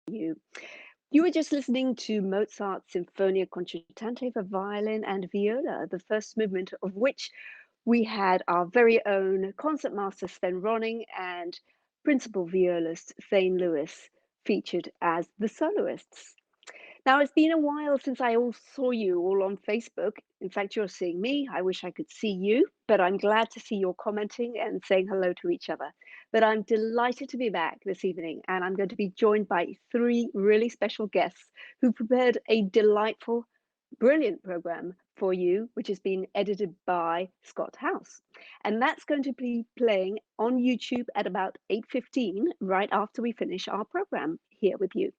you. You were just listening to Mozart's Sinfonia Concertante for violin and viola, the first movement of which we had our very own concertmaster Sven Ronning and principal violist Thane Lewis featured as the soloists. Now, it's been a while since I all saw you all on Facebook. In fact, you're seeing me. I wish I could see you, but I'm glad to see you're commenting and saying hello to each other. But I'm delighted to be back this evening, and I'm going to be joined by three really special guests who prepared a delightful, brilliant program for you, which has been edited by Scott House. And that's going to be playing on YouTube at about 8:15, right after we finish our program here with you.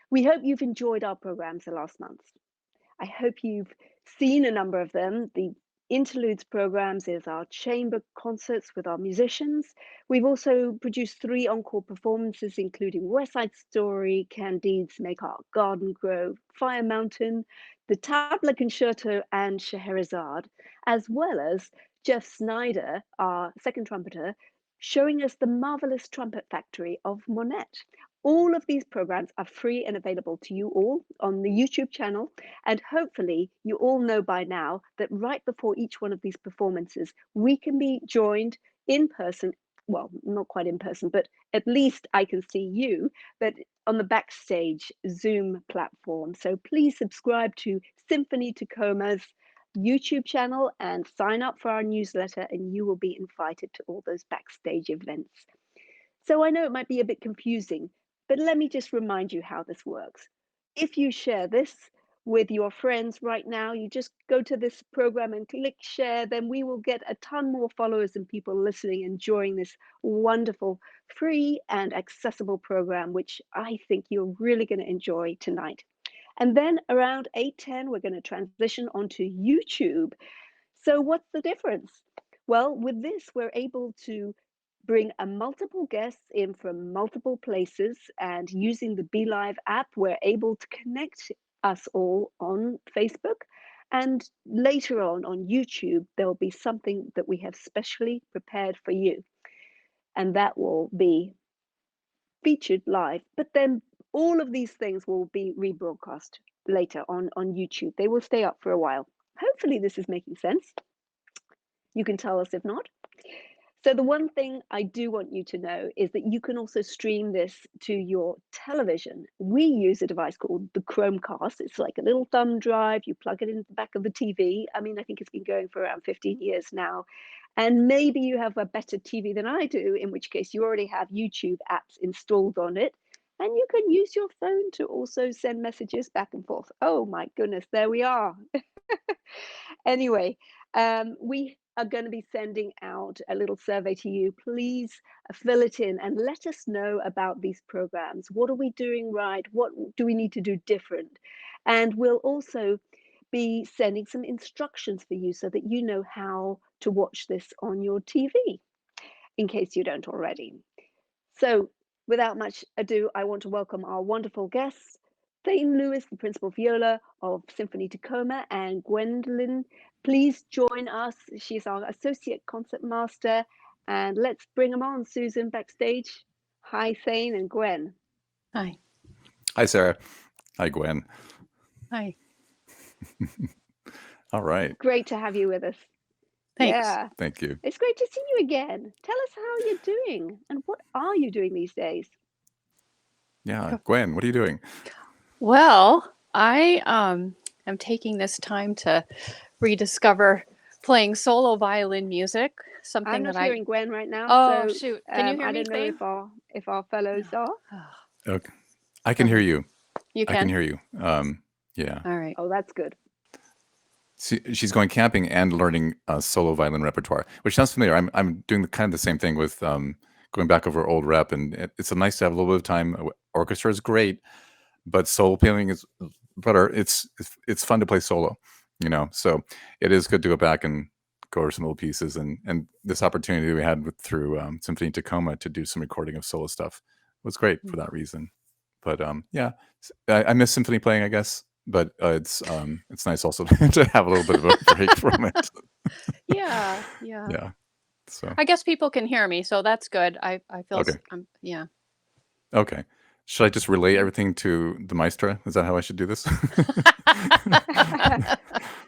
We hope you've enjoyed our programs the last month. I hope you've seen a number of them. The interludes programs is our chamber concerts with our musicians. We've also produced three encore performances, including West Side Story, Candide's Make Our Garden Grow, Fire Mountain, the Tabla Concerto, and Scheherazade, as well as Jeff Snyder, our second trumpeter, showing us the marvelous trumpet factory of Monet. All of these programs are free and available to you all on the YouTube channel. And hopefully, you all know by now that right before each one of these performances, we can be joined in person. Well, not quite in person, but at least I can see you, but on the backstage Zoom platform. So please subscribe to Symphony Tacoma's YouTube channel and sign up for our newsletter, and you will be invited to all those backstage events. So I know it might be a bit confusing, but let me just remind you how this works. If you share this with your friends right now, you just go to this program and click share, then we will get a ton more followers and people listening, enjoying this wonderful, free and accessible program, which I think you're really going to enjoy tonight. And then around 8:10, we're going to transition onto YouTube. So what's the difference? Well, with this, we're able to bring a multiple guests in from multiple places, and using the BeLive app, we're able to connect us all on Facebook. And later on YouTube, there'll be something that we have specially prepared for you, and that will be featured live. But then all of these things will be rebroadcast later on YouTube. They will stay up for a while. Hopefully, this is making sense. You can tell us if not. So the one thing I do want you to know is that you can also stream this to your television. We use a device called the Chromecast. It's like a little thumb drive. You plug it into the back of the TV. I mean, I think it's been going for around 15 years now. And maybe you have a better TV than I do, in which case you already have YouTube apps installed on it. And you can use your phone to also send messages back and forth. Oh my goodness, there we are. Anyway, we are going to be sending out a little survey to you. Please fill it in and let us know about these programs. What are we doing right? What do we need to do different? And we'll also be sending some instructions for you so that you know how to watch this on your TV, in case you don't already. So, without much ado, I want to welcome our wonderful guests, Thane Lewis, the principal viola of Symphony Tacoma, and Gwendolyn. Please join us. She's our associate concertmaster. And let's bring them on, Susan, backstage. Hi, Thane and Gwen. Hi. Hi, Sarah. Hi, Gwen. Hi. All right. Great to have you with us. Thanks. Yeah, Thank you. it's great to see you again. Tell us how you're doing and what are you doing these days? Yeah, Gwen, what are you doing? Well, I am taking this time to rediscover playing solo violin music. Something I'm not that I. hearing Gwen right now, Oh so shoot! Can you hear I me, don't know Thane? if our fellows are. Okay. I can hear you. You I can can. hear you. Yeah. All right. Oh, that's good. She's going camping and learning solo violin repertoire, which sounds familiar. I'm doing kind of the same thing with going back over old rep, and it's a nice to have a little bit of time. Orchestra is great, but solo playing is better. It's fun to play solo, So it is good to go back and go over some little pieces, and this opportunity we had through Symphony Tacoma to do some recording of solo stuff was great for that reason. But yeah, I miss symphony playing, I guess. But it's nice also to have a little bit of a break from it. Yeah. Yeah. So I guess people can hear me, so that's good. I feel. okay. Yeah. Okay. Should I just relay everything to the maestro? Is that how I should do this?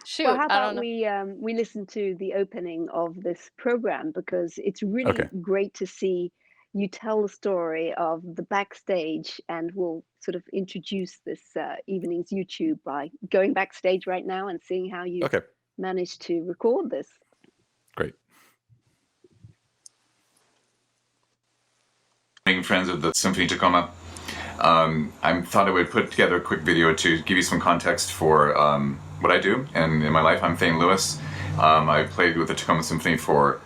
Shoot, Well, how I don't about know. we listen to the opening of this program, because it's really Okay. great to see you tell the story of the backstage, and we'll sort of introduce this evening's YouTube by going backstage right now and seeing how you Okay. managed to record this. Great. Friends of the Symphony Tacoma. I thought I would put together a quick video to give you some context for what I do. And in my life, I'm Thane Lewis. I played with the Tacoma Symphony for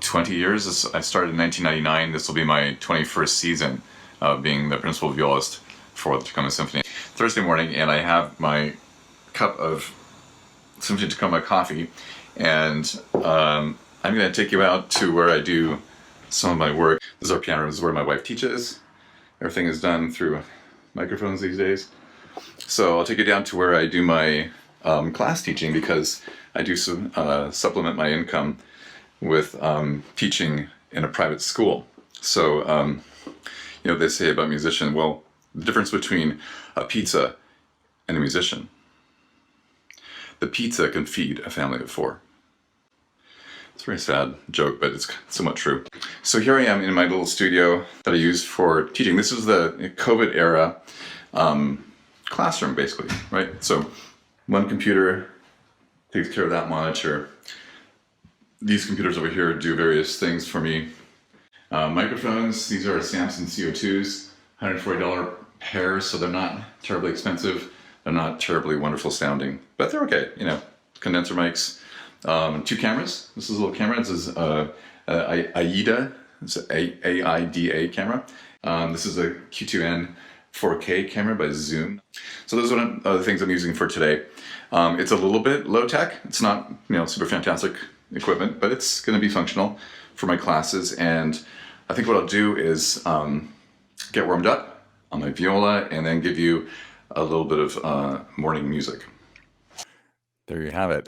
20 years. I started in 1999. This will be my 21st season of being the principal violist for the Tacoma Symphony. Thursday morning, and I have my cup of Symphony Tacoma coffee, and I'm going to take you out to where I do some of my work. This is our piano room. This is where my wife teaches. Everything is done through microphones these days. So I'll take you down to where I do my class teaching, because I do supplement my income with teaching in a private school. So, you know, they say about musician, well, the difference between a pizza and a musician. The pizza can feed a family of 4. It's a very sad joke, but it's somewhat true. So here I am in my little studio that I use for teaching. This is the COVID era classroom, basically, right? So one computer takes care of that monitor. These computers over here do various things for me. Microphones, these are Samson CO2s, $140 pair, so they're not terribly expensive. They're not terribly wonderful sounding, but they're okay, you know. Condenser mics. 2 cameras. This is a little camera. This is AIDA. It's an AIDA camera. This is a Q2N 4K camera by Zoom. So those are the things I'm using for today. It's a little bit low tech. It's not, you know, super fantastic equipment, but it's going to be functional for my classes. And I think what I'll do is get warmed up on my viola and then give you a little bit of morning music. There you have it.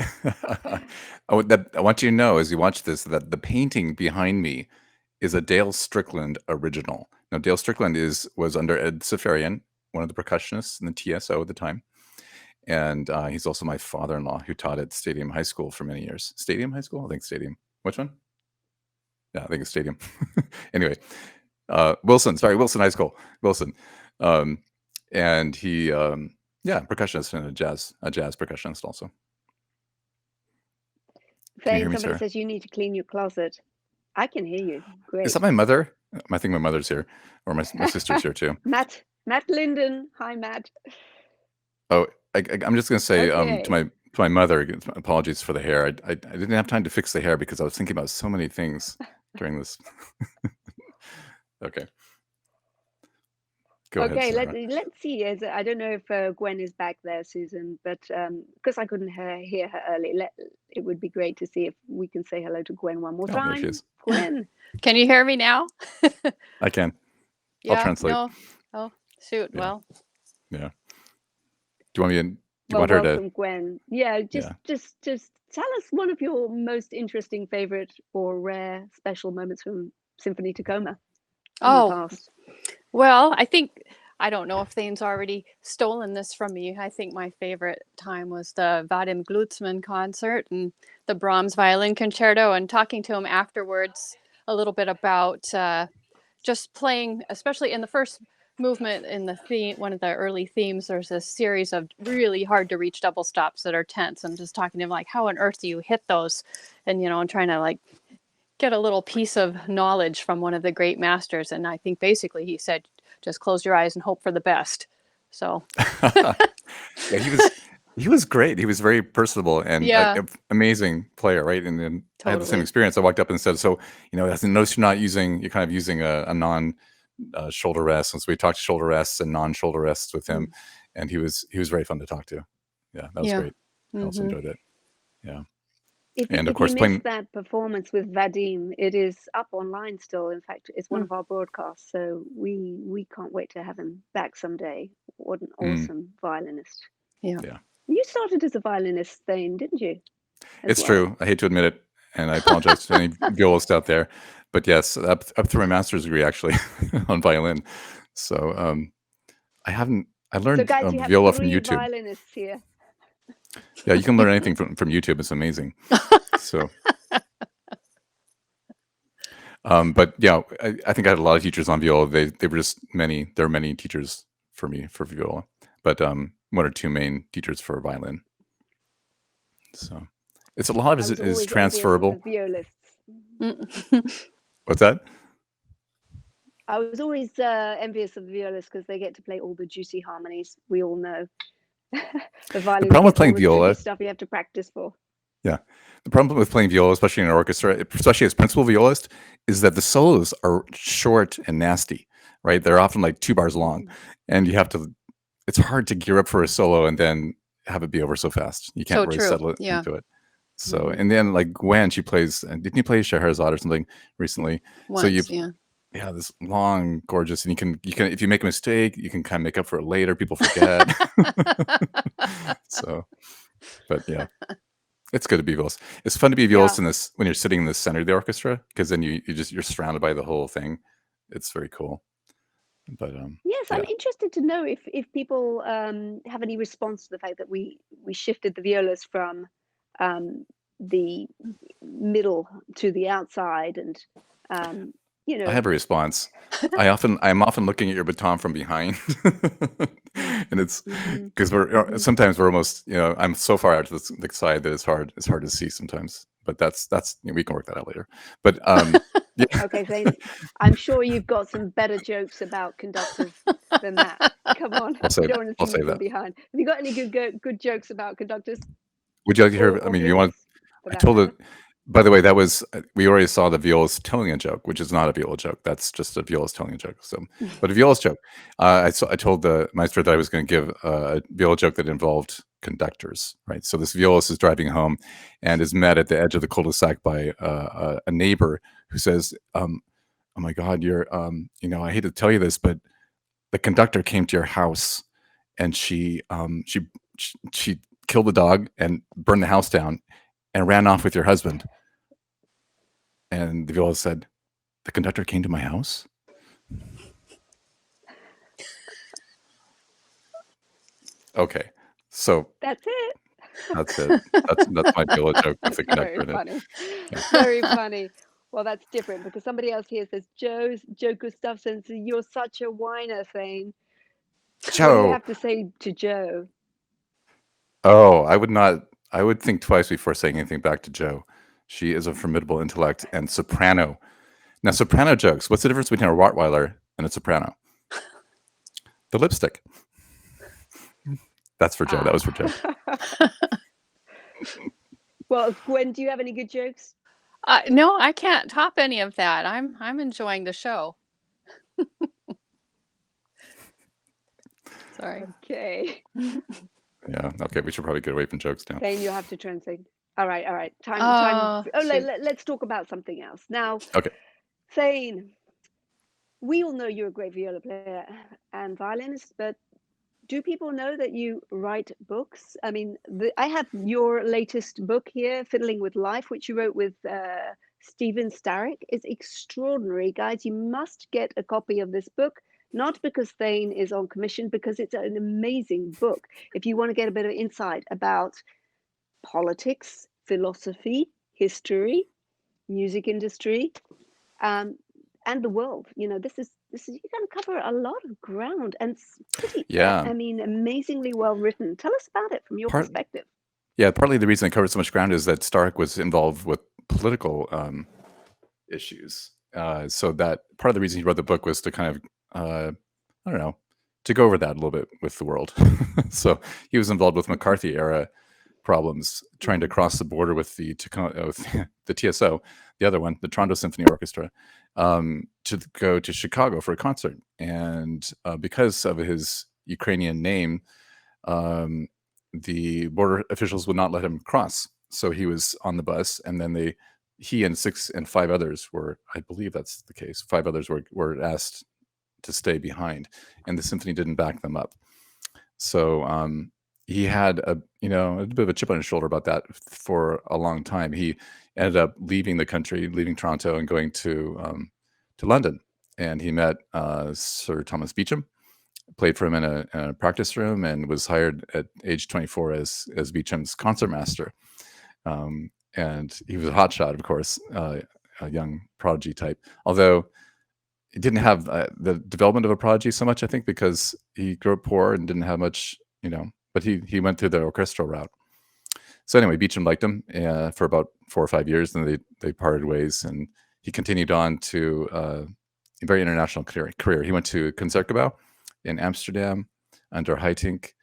I want you to know, as you watch this, that the painting behind me is a Dale Strickland original. Now, Dale Strickland was under Ed Safarian, one of the percussionists in the TSO at the time. And he's also my father-in-law, who taught at Stadium High School for many years. Stadium High School? I think Stadium. Which one? Yeah, I think it's Stadium. Anyway, Wilson High School. Wilson. And he, percussionist and a jazz percussionist also. Thane, somebody says you need to clean your closet. I can hear you. Great. Is that my mother? I think my mother's here, or my sister's here too. Matt Linden. Hi, Matt. Oh, I'm just going to say to my mother, apologies for the hair. I didn't have time to fix the hair because I was thinking about so many things during this. Okay. Go ahead, let's see. I don't know if Gwen is back there, Susan, but because I couldn't hear her earlier, it would be great to see if we can say hello to Gwen one more time. There she is. Gwen. Can you hear me now? I can. Yeah, I'll translate. No. Oh, shoot. Yeah. Well. Yeah. Do you want me to? Do you want her welcome, to? Gwen. Yeah, just tell us one of your most interesting, favorite, or rare special moments from Symphony Tacoma in the past. Well, I don't know if Thane's already stolen this from me. I think my favorite time was the Vadim Glucksmann concert and the Brahms Violin Concerto, and talking to him afterwards a little bit about just playing, especially in the first movement in the theme, one of the early themes, there's a series of really hard to reach double stops that are tense, and just talking to him like, how on earth do you hit those? And, you know, and trying to like get a little piece of knowledge from one of the great masters. And I think basically he said, just close your eyes and hope for the best. So Yeah, he was great. He was very personal and amazing player, right? And then I had the same experience. I walked up and said, so, you know, notice you're kind of using a non shoulder rest. And so we talked shoulder rests and non-shoulder rests with him. And he was very fun to talk to. Yeah, that was great. I also enjoyed it. Yeah. If you missed that performance with Vadim, it is up online still. In fact, it's one of our broadcasts, so we can't wait to have him back someday. What an awesome violinist! Yeah. You started as a violinist, Thane, didn't you? It's true. I hate to admit it, and I apologize to any violists out there. But yes, up through my master's degree, actually, on violin. So I So, learned guys, you have viola from 3 YouTube. violinists here. Yeah, you can learn anything from YouTube. It's amazing. So, but yeah, I think I had a lot of teachers on viola. They were just many. There are many teachers for me for viola, but one or two main teachers for violin. So, it's a lot I of was it is always envious of the transferable. violists. What's that? I was always envious of the violists because they get to play all the juicy harmonies we all know. The The violins problem with get all playing the tricky viola, stuff you have to practice for. yeah, the problem with playing viola, especially in an orchestra, especially as principal violist, is that the solos are short and nasty. Right? They're often like 2 bars long, and you have to. It's hard to gear up for a solo and then have it be over so fast. You can't So really true. settle it Yeah. into it. So, and then like Gwen, she plays. Didn't you play Scheherazade or something recently? So Once. Yeah. yeah, this long, gorgeous, and you can if you make a mistake, you can kind of make up for it later. People forget. So, but yeah, it's good to be violist. It's fun to be violist Yeah. in this when you're sitting in the center of the orchestra because then you're surrounded by the whole thing. It's very cool. But Yes, I'm yeah, interested to know if people have any response to the fact that we shifted the violas from the middle to the outside, and you I know. have a response. I'm often looking at your baton from behind, and it's Mhm, because mhm. sometimes we're almost I'm so far out to the side that it's hard to see sometimes. But that's we can work that out later. But yeah, Okay, Zane, I'm sure you've got some better jokes about conductors than that. Come on, we don't want to I'll see you save from that. behind. Have you got any good jokes about conductors Would you like to hear? I or mean, you want? violists for I that told it. matter? By the way, that was we already saw the violist telling a joke, which is not a viola joke. That's just a violist telling a joke. So, but a violist joke. I told the maestro that I was going to give a viola joke that involved conductors. Right. So this violist is driving home, and is met at the edge of the cul-de-sac by a neighbor who says, "Oh my God, you're I hate to tell you this, but the conductor came to your house, and she killed the dog and burned the house down, and ran off with your husband." And the violist said, "The conductor came to my house?" Okay. So That's it. that's it. That's my viola joke with the Very conductor in it. funny. Yeah. Very funny. Well, that's different because somebody else here says, Joe Gustafson, so you're such a whiner, Thane. What do you Joe. have to say to Joe? Oh, I would not. I would think twice before saying anything back to Joe. She is a formidable intellect and soprano. Now, soprano jokes. What's the difference between a Rottweiler and a soprano? The lipstick. That's for Joe. That was for Joe. Well, Gwen, do you have any good jokes? No, I can't top any of that. I'm enjoying the show. Sorry. Okay. Yeah. Okay. We should probably get away from jokes now. Thane, you'll have to translate. All right, all right. Time. Oh, Oh, shoot. let's talk about something else. Now, Okay. Thane, we all know you're a great viola player and violinist, but do people know that you write books? I mean, I have your latest book here, Fiddling with Life, which you wrote with Stephen Starrick. It's extraordinary. Guys, you must get a copy of this book, not because Thane is on commission, because it's an amazing book. If you want to get a bit of insight about politics, philosophy, history, music industry, and the world. This is you're going to cover a lot of ground, and it's pretty. Yeah. I mean, amazingly well written. Tell us about it from your Part. perspective. Yeah. Partly the reason I covered so much ground is that Stark was involved with political issues. So that part of the reason he wrote the book was to kind of, I don't know, to go over that a little bit with the world. So he was involved with McCarthy era problems, trying to cross the border with the Tacoma, the TSO, the other one, the Toronto Symphony Orchestra, to go to Chicago for a concert. And because of his Ukrainian name, the border officials would not let him cross. So he was on the bus, and then he and 5 others were, I believe that's the case. 5 others were asked to stay behind, and the symphony didn't back them up. So he had a bit of a chip on his shoulder about that for a long time. He ended up leaving the country, leaving Toronto, and going to London. and he met Sir Thomas Beecham, played for him in a practice room, and was hired at age 24 as Beecham's concertmaster. And he was a hotshot, of course, a young prodigy type. Although he didn't have the development of a prodigy so much, I think, because he grew up poor and didn't have much, but he went through the orchestral route. So anyway, Beecham liked him for about 4 or 5 years, and they parted ways, and he continued on to a very international career. He went to Concertgebouw in Amsterdam under Haitink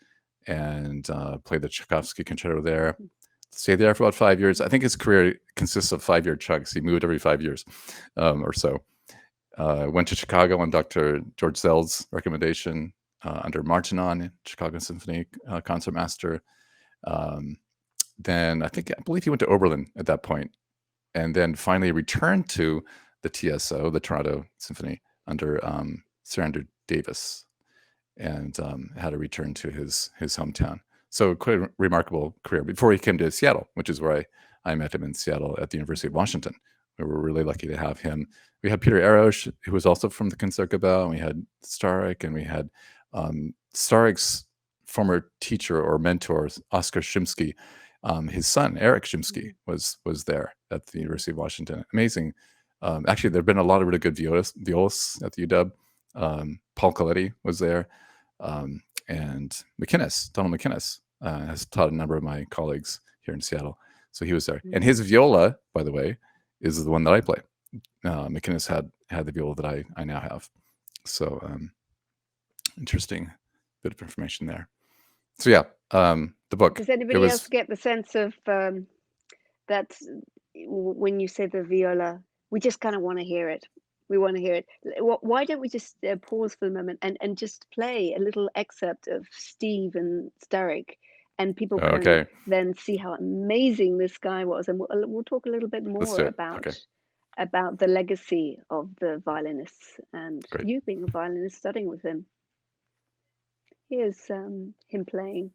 and played the Tchaikovsky concerto there. Stayed there for about 5 years. I think his career consists of 5-year chunks. He moved every 5 years or so. Went to Chicago on Dr. George Zell's recommendation under Martinon, Chicago Symphony concertmaster. Then I believe he went to Oberlin at that point, and then finally returned to the TSO, the Toronto Symphony, under Sir Andrew Davis, and had a return to his hometown. So quite a remarkable career before he came to Seattle, which is where I met him in Seattle at the University of Washington. We were really lucky to have him. We had Peter Erosh, who was also from the Concertgebouw, and we had Starek, and we had Starek's former teacher or mentor, Oskar Shimsky. His son, Eric Shimsky, was there at the University of Washington. Amazing. Actually, there have been a lot of really good violists at the UW. Paul Coletti was there. And Donald McInnes, has taught a number of my colleagues here in Seattle. So he was there. And his viola, by the way, is the one that I play. McInnes had the viola that I now have. So interesting bit of information there. So yeah, the book. Does anybody else get the sense of that when you say the viola, we just kind of want to hear it? We want to hear it. Why don't we just pause for a moment and just play a little excerpt of Steve and Starek, and people can then see how amazing this guy was, and we'll talk a little bit more about the legacy of the violinists and you being a violinist studying with him. Here's him playing.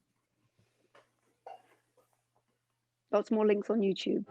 Lots more links on YouTube.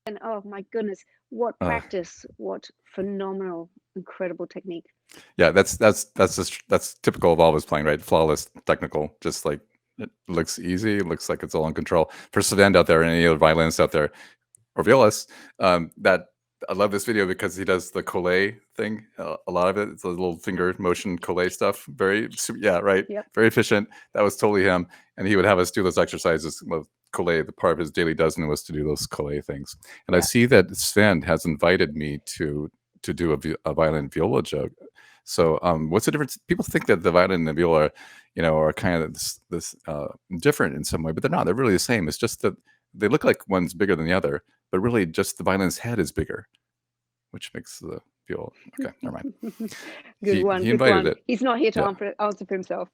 And oh my goodness, what Uh, practice, what phenomenal, incredible technique. yeah, that's typical of all of his playing, right? Flawless, technical, just like it looks easy, it looks like it's all in control. For Savand out there and any other violinists out there, or violas, that I love this video because he does the collé thing. A lot of it, it's a little finger motion collé stuff. Yeah, right. Yep. Very efficient. That was totally him. And he would have us do those exercises. Well, collé, the part of his daily dozen was to do those collé things. And I Yeah. see that Sven has invited me to do a violin viola joke. So, what's the difference? People think that the violin and the viola, are kind of this different in some way, but they're not. They're really the same. It's just that they look like one's bigger than the other, but really just the violin's head is bigger, which makes the viola. Okay, never mind. Good one. He Good invited one. it. He's not here to Yeah. answer for himself.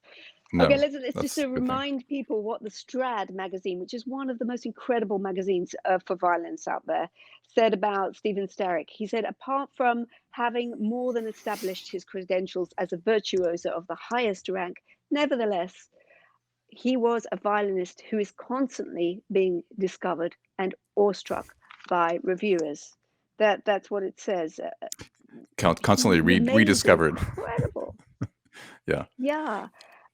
No, Okay, let's that's just a good thing. remind people what the Strad magazine, which is one of the most incredible magazines for violins out there, said about Stephen Starrick. He said, apart from having more than established his credentials as a virtuoso of the highest rank, nevertheless, he was a violinist who is constantly being discovered and awestruck by reviewers. That's what it says. Constantly Remains rediscovered. incredible. Yeah. Yeah.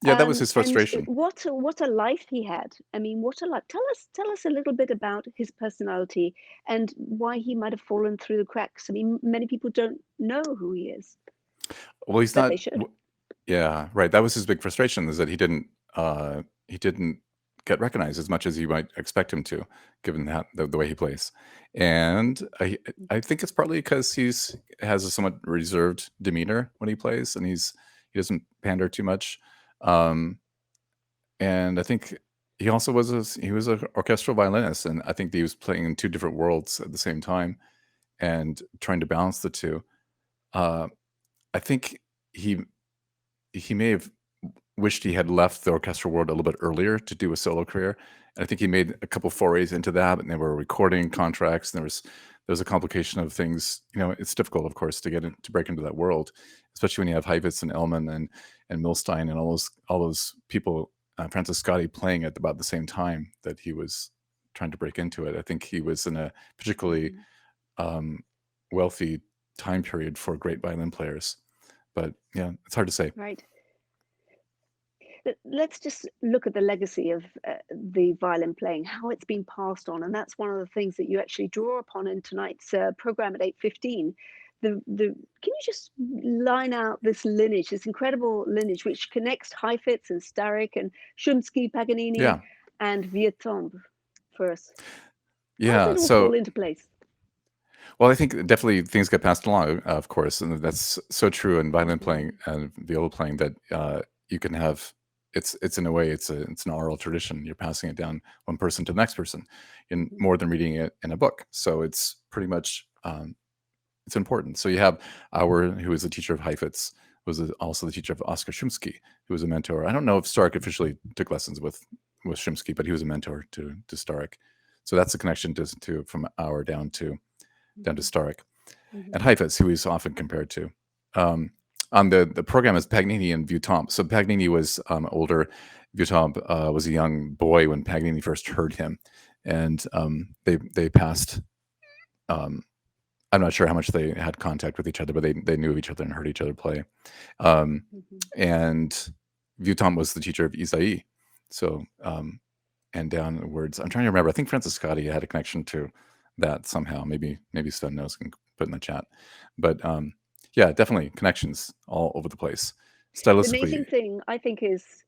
Yeah, that was his And frustration. what a life he had. I mean, what a life. Tell us a little bit about his personality and why he might have fallen through the cracks. I mean, many people don't know who he is, Well, he's but not. they should. Yeah, right. That was his big frustration, is that he didn't get recognized as much as you might expect him to, given that the way he plays. And I think it's partly because has a somewhat reserved demeanor when he plays, and he doesn't pander too much. And I think he also was an orchestral violinist, and I think that he was playing in two different worlds at the same time and trying to balance the two. I think he may have wished he had left the orchestral world a little bit earlier to do a solo career. And I think he made a couple forays into that, and there were recording contracts, and there was a complication of things. It's difficult, of course, to break into that world, especially when you have Heifetz and Elman and Milstein and all those people, Francis Scotti, playing at about the same time that he was trying to break into it. I think he was in a particularly wealthy time period for great violin players. But yeah, it's hard to say. Right. Let's just look at the legacy of the violin playing, how it's been passed on, and that's one of the things that you actually draw upon in tonight's program at 8:15. Can you just line out this lineage, this incredible lineage, which connects Heifetz and Starrick and Shumsky, Paganini, Yeah. and Vieuxtemps for us? How Yeah. does it all So, fall into place? well, I think definitely things get passed along, of course, and that's so true in violin playing and viola playing, that you can have. It's in a way it's an oral tradition. You're passing it down one person to the next person, in more than reading it in a book. So it's pretty much it's important. So you have Auer, who was a teacher of Heifetz, was also the teacher of Oskar Shumsky, who was a mentor. I don't know if Starrick officially took lessons with Shumsky, but he was a mentor to Starrick. So that's the connection to from Auer down to Starrick. And Heifetz, who he's often compared to. On the program is Paganini and Vieuxtemps. So Paganini was older. Vieuxtemps was a young boy when Paganini first heard him, and they passed. I'm not sure how much they had contact with each other, but they knew of each other and heard each other play. And Vieuxtemps was the teacher of Isaïe. So and downwards, I'm trying to remember. I think Francis Scotti had a connection to that somehow. Maybe Sven knows, can put in the chat. But yeah, definitely connections all over the place. Stylistically, The amazing thing, I think, is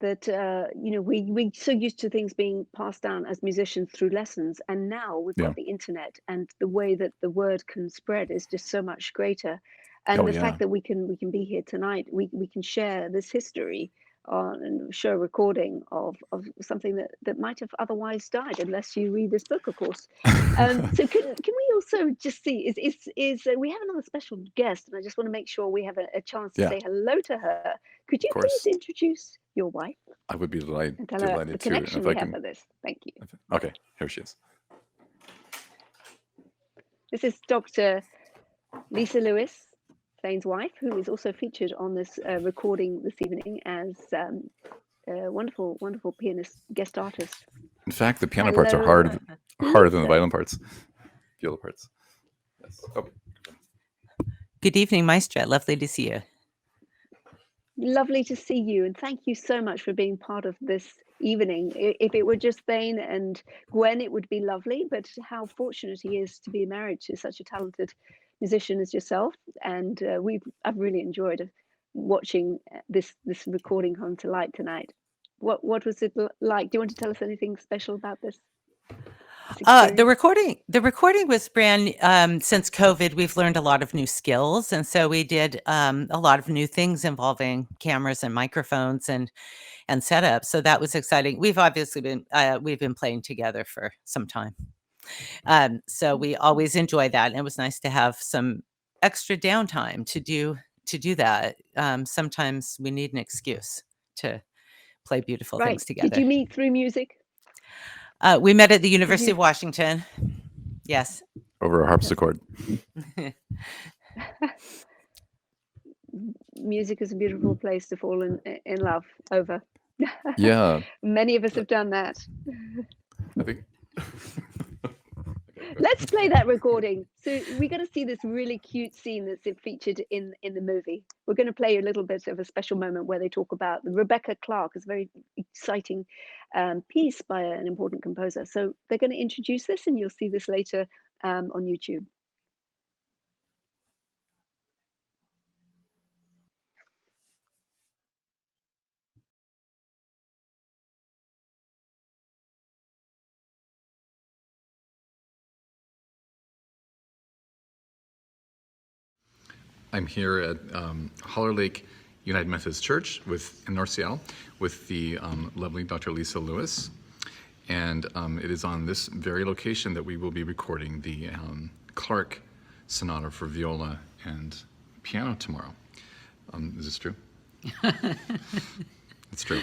that we're so used to things being passed down as musicians through lessons, and now we've got the internet, and the way that the word can spread is just so much greater. And the fact that we can be here tonight, we can share this history and show a recording of something that might have otherwise died, unless you read this book, of course. So can we also just see, is we have another special guest, and I just want to make sure we have a chance to say hello to her. Could you please introduce your wife? I would be delighted, and tell her the connection we have for this. Thank you. Okay, here she is. This is Dr. Lisa Lewis, Thane's wife, who is also featured on this recording this evening as a wonderful, wonderful pianist, guest artist. In fact, the piano parts are harder than the violin parts. viola parts. Yes. Oh. Good evening, Maestra. Lovely to see you. Lovely to see you, and thank you so much for being part of this evening. If it were just Thane and Gwen, it would be lovely, but how fortunate he is to be married to such a talented musician as yourself. And I've really enjoyed watching this recording come to light tonight. What was it like? Do you want to tell us anything special about this? The recording was brand since COVID. We've learned a lot of new skills, and so we did a lot of new things involving cameras and microphones and setup. So that was exciting. We've obviously been playing together for some time, so we always enjoy that. And it was nice to have some extra downtime to do that. Sometimes we need an excuse to play beautiful things together. Did you meet through music? We met at the University of Washington. Yes. Over a harpsichord. Music is a beautiful place to fall in love over. Yeah. Many of us have done that. I think. Let's play that recording. So we're going to see this really cute scene that's featured in the movie. We're going to play a little bit of a special moment where they talk about Rebecca Clark. It's a very exciting piece by an important composer. So they're going to introduce this, and you'll see this later on YouTube. I'm here at Holler Lake United Methodist Church in North Seattle with the lovely Dr. Lisa Lewis. And it is on this very location that we will be recording the Clark Sonata for viola and piano tomorrow. Is this true? It's true.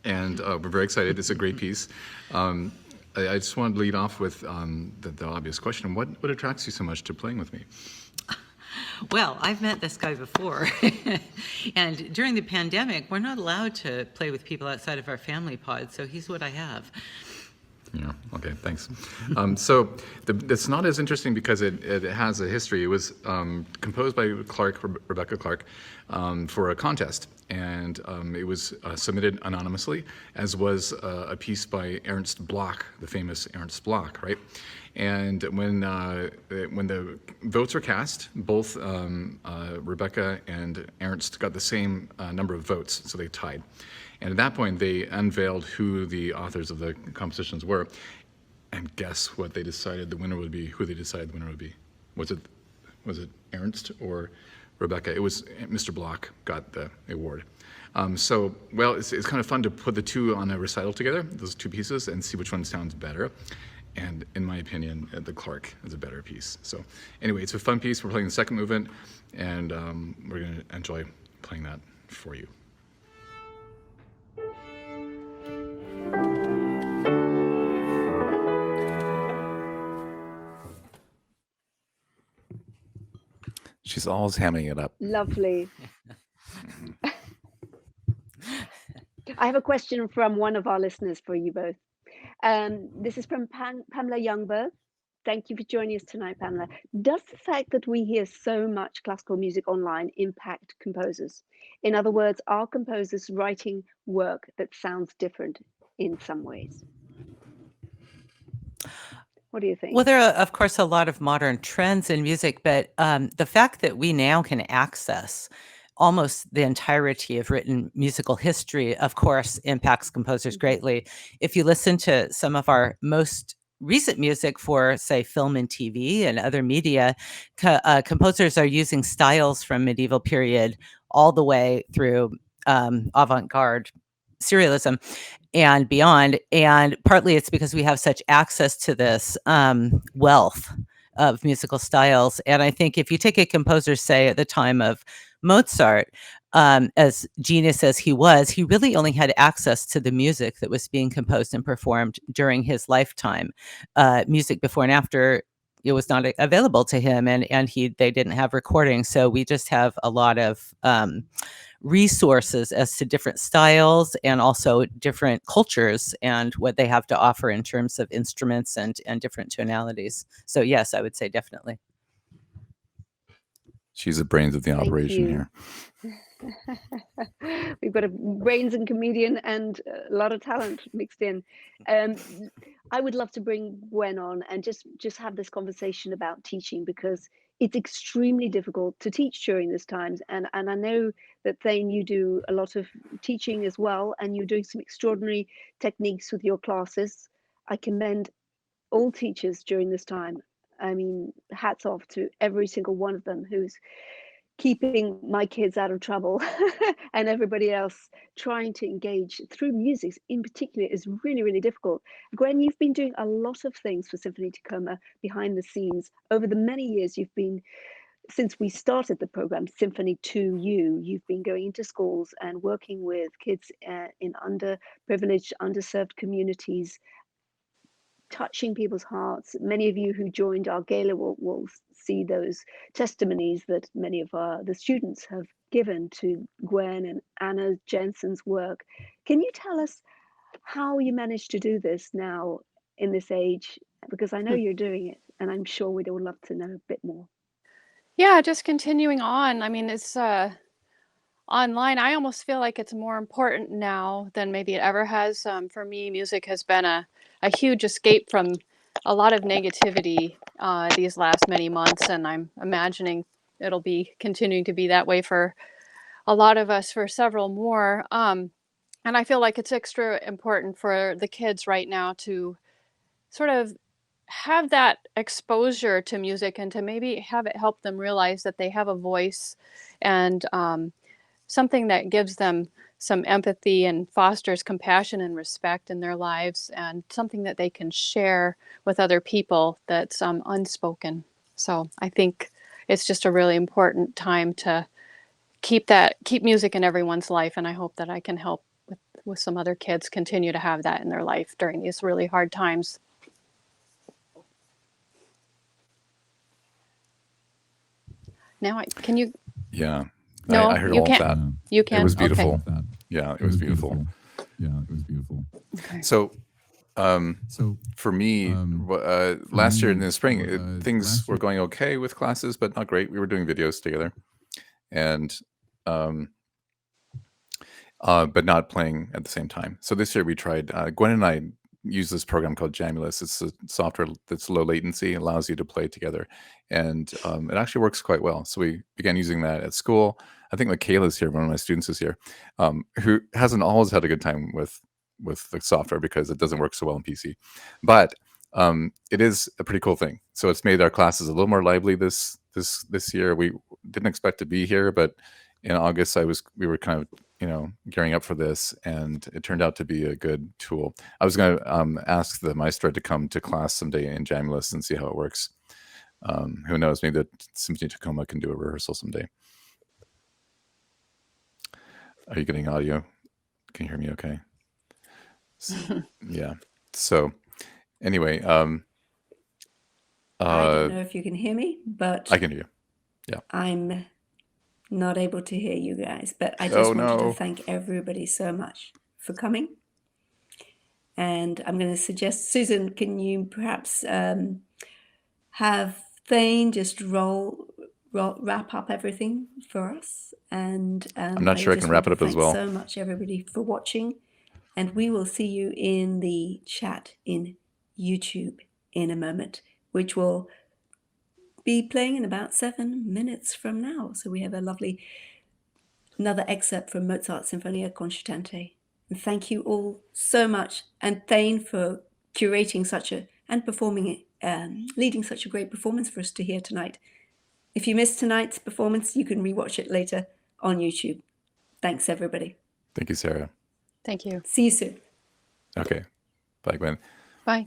And we're very excited. It's a great piece. I just wanted to lead off with the obvious question. What attracts you so much to playing with me? Well, I've met this guy before, and during the pandemic, we're not allowed to play with people outside of our family pod, so he's what I have. Yeah, okay, thanks. So the sonata is interesting because it has a history. It was composed by Rebecca Clark, for a contest, and it was submitted anonymously, as was a piece by Ernst Bloch, the famous Ernst Bloch, right? And when the votes were cast, both Rebecca and Ernst got the same number of votes, so they tied. And at that point, they unveiled who the authors of the compositions were. And guess what they decided the winner would be, who they decided the winner would be. Was it Ernst or Rebecca? It was Mr. Bloch got the award. So, well, it's kind of fun to put the two on a recital together, those two pieces, and see which one sounds better. And in my opinion, the Clark is a better piece. So anyway, it's a fun piece. We're playing the second movement, and we're going to enjoy playing that for you. She's always hamming it up. Lovely. I have a question from one of our listeners for you both. This is from Pamela Youngberg. Thank you for joining us tonight, Pamela. Does the fact that we hear so much classical music online impact composers? In other words, are composers writing work that sounds different in some ways? What do you think? Well, there are, of course, a lot of modern trends in music, but the fact that we now can access almost the entirety of written musical history, of course, impacts composers greatly. If you listen to some of our most recent music for, say, film and TV and other media, composers are using styles from medieval period all the way through avant-garde serialism and beyond. And partly it's because we have such access to this wealth of musical styles. And I think if you take a composer, say, at the time of Mozart, as genius as he was, he really only had access to the music that was being composed and performed during his lifetime. Music before and after, it was not available to him, and they didn't have recordings. So we just have a lot of resources as to different styles and also different cultures and what they have to offer in terms of instruments and different tonalities. So yes, I would say definitely. She's the brains of the Thank operation you. here. We've got a brains and comedian and a lot of talent mixed in. I would love to bring Gwen on and just have this conversation about teaching, because it's extremely difficult to teach during this times. And I know that Thane, you do a lot of teaching as well, and you're doing some extraordinary techniques with your classes. I commend all teachers during this time. I mean, hats off to every single one of them who's keeping my kids out of trouble and everybody else trying to engage through music in particular is really, really difficult. Gwen, you've been doing a lot of things for Symphony Tacoma behind the scenes over the many years you've been, since we started the program Symphony to You, you've been going into schools and working with kids in underprivileged, underserved communities, touching people's hearts. Many of you who joined our gala will see those testimonies that many of the students have given to Gwen and Anna Jensen's work. Can you tell us how you managed to do this now in this age? Because I know you're doing it, and I'm sure we'd all love to know a bit more. Yeah, just continuing on. I mean, it's online. I almost feel like it's more important now than maybe it ever has. For me, music has been a huge escape from a lot of negativity these last many months, and I'm imagining it'll be continuing to be that way for a lot of us for several more. And I feel like it's extra important for the kids right now to sort of have that exposure to music and to maybe have it help them realize that they have a voice and something that gives them some empathy and fosters compassion and respect in their lives, and something that they can share with other people that's unspoken. So I think it's just a really important time to keep music in everyone's life, and I hope that I can help with some other kids continue to have that in their life during these really hard times. Now, can you? Yeah. No, I heard you all can't. of that. You can. It was Okay. beautiful. Yeah, it was beautiful. Okay. So, for me, last year in the spring, things were going okay with classes, but not great. We were doing videos together, and but not playing at the same time. So this year we tried. Gwen and I use this program called Jamulus. It's a software that's low latency, allows you to play together, and it actually works quite well. So we began using that at school. I think Michaela's here, one of my students is here, who hasn't always had a good time with the software because it doesn't work so well in PC, but it is a pretty cool thing. So it's made our classes a little more lively this year. We didn't expect to be here, but in August we were kind of gearing up for this, and it turned out to be a good tool. I was going to ask the maestro to come to class someday in Jamulus and see how it works. Who knows? Maybe the Symphony Tacoma can do a rehearsal someday. Are you getting audio? Can you hear me okay? Yeah. So anyway, I don't know if you can hear me, but I can hear you. Yeah. I'm not able to hear you guys, but I just wanted to thank everybody so much for coming. And I'm going to suggest, Susan, can you perhaps have Thane just wrap up everything for us? And I'm not sure I can wrap it up as well. Thanks so much, everybody, for watching. And we will see you in the chat in YouTube in a moment, which will be playing in about 7 minutes from now. So we have another excerpt from Mozart's Sinfonia Concertante. And thank you all so much, and Thane for curating and performing it, leading such a great performance for us to hear tonight. If you missed tonight's performance, you can rewatch it later on YouTube. Thanks, everybody. Thank you, Sarah. Thank you. See you soon. Okay. Bye, Gwen. Bye.